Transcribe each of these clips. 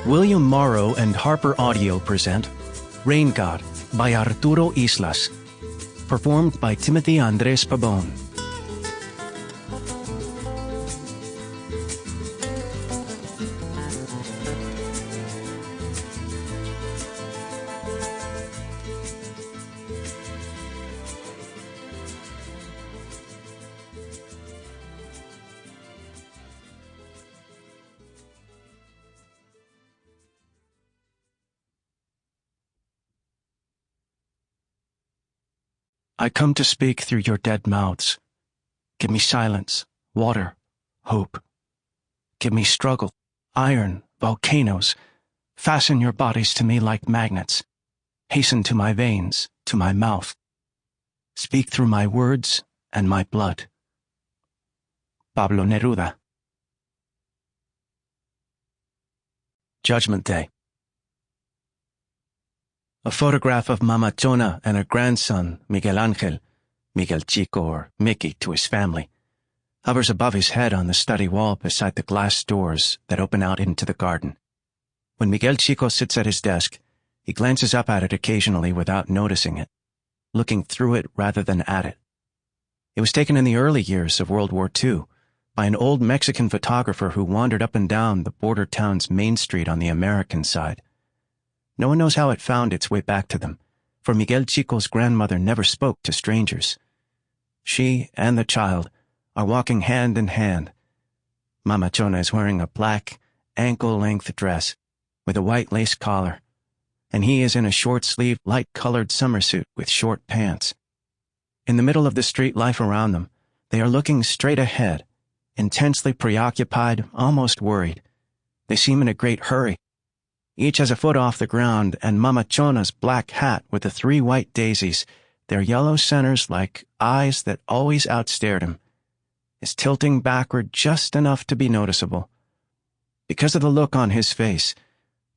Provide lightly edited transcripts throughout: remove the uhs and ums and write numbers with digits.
William Morrow and HarperAudio present Rain God by Arturo Islas, performed by Timothy Andrés Pabon. I come to speak through your dead mouths. Give me silence, water, hope. Give me struggle, iron, volcanoes. Fasten your bodies to me like magnets. Hasten to my veins, to my mouth. Speak through my words and my blood. Pablo Neruda. Judgment Day. A photograph of Mama Chona and her grandson, Miguel Angel, Miguel Chico or Mickey to his family, hovers above his head on the study wall beside the glass doors that open out into the garden. When Miguel Chico sits at his desk, he glances up at it occasionally without noticing it, looking through it rather than at it. It was taken in the early years of World War II by an old Mexican photographer who wandered up and down the border town's main street on the American side. No one knows how it found its way back to them, for Miguel Chico's grandmother never spoke to strangers. She and the child are walking hand in hand. Mama Chona is wearing a black, ankle-length dress with a white lace collar, and he is in a short-sleeved, light-colored summer suit with short pants. In the middle of the street life around them, they are looking straight ahead, intensely preoccupied, almost worried. They seem in a great hurry. Each has a foot off the ground, and Mama Chona's black hat with the 3 white daisies, their yellow centers like eyes that always outstared him, is tilting backward just enough to be noticeable. Because of the look on his face,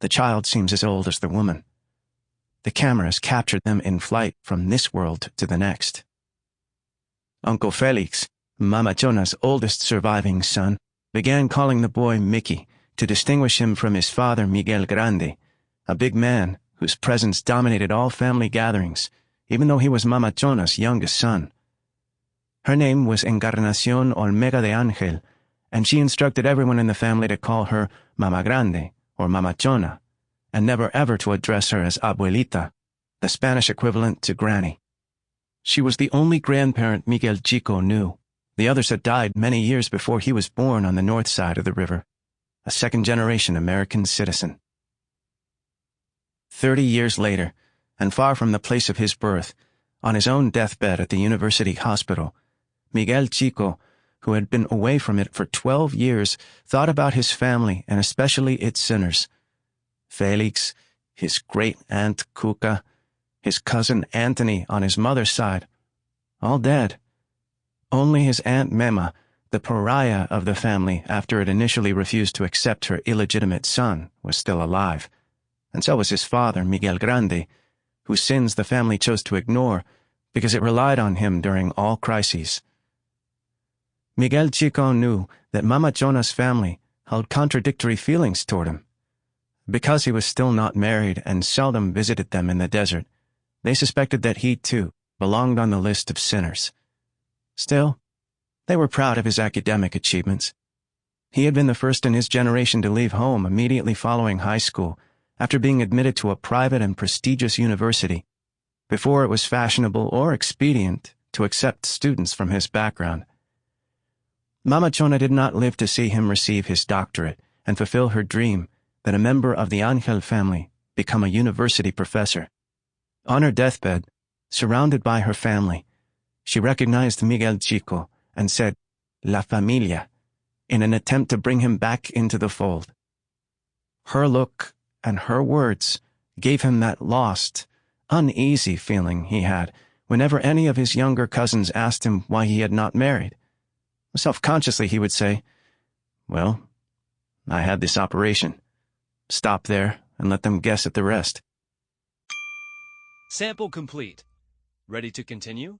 the child seems as old as the woman. The cameras captured them in flight from this world to the next. Uncle Felix, Mama Chona's oldest surviving son, began calling the boy Mickey, to distinguish him from his father Miguel Grande, a big man whose presence dominated all family gatherings, even though he was Mama Chona's youngest son. Her name was Encarnacion Olmega de Angel, and she instructed everyone in the family to call her Mama Grande or Mama Chona, and never ever to address her as Abuelita, the Spanish equivalent to Granny. She was the only grandparent Miguel Chico knew. The others had died many years before he was born on the north side of the river. A second-generation American citizen. 30 years later, and far from the place of his birth, on his own deathbed at the university hospital, Miguel Chico, who had been away from it for 12 years, thought about his family and especially its sinners. Felix, his great-aunt Cuca, his cousin Anthony on his mother's side, all dead. Only his Aunt Mema, the pariah of the family after it initially refused to accept her illegitimate son, was still alive, and so was his father, Miguel Grande, whose sins the family chose to ignore because it relied on him during all crises. Miguel Chico knew that Mama Chona's family held contradictory feelings toward him. Because he was still not married and seldom visited them in the desert, they suspected that he, too, belonged on the list of sinners. Still, they were proud of his academic achievements. He had been the first in his generation to leave home immediately following high school, after being admitted to a private and prestigious university, before it was fashionable or expedient to accept students from his background. Mama Chona did not live to see him receive his doctorate and fulfill her dream that a member of the Angel family become a university professor. On her deathbed, surrounded by her family, she recognized Miguel Chico and said, La Familia, in an attempt to bring him back into the fold. Her look and her words gave him that lost, uneasy feeling he had whenever any of his younger cousins asked him why he had not married. Self-consciously he would say, Well, I had this operation. Stop there and let them guess at the rest. Sample complete. Ready to continue?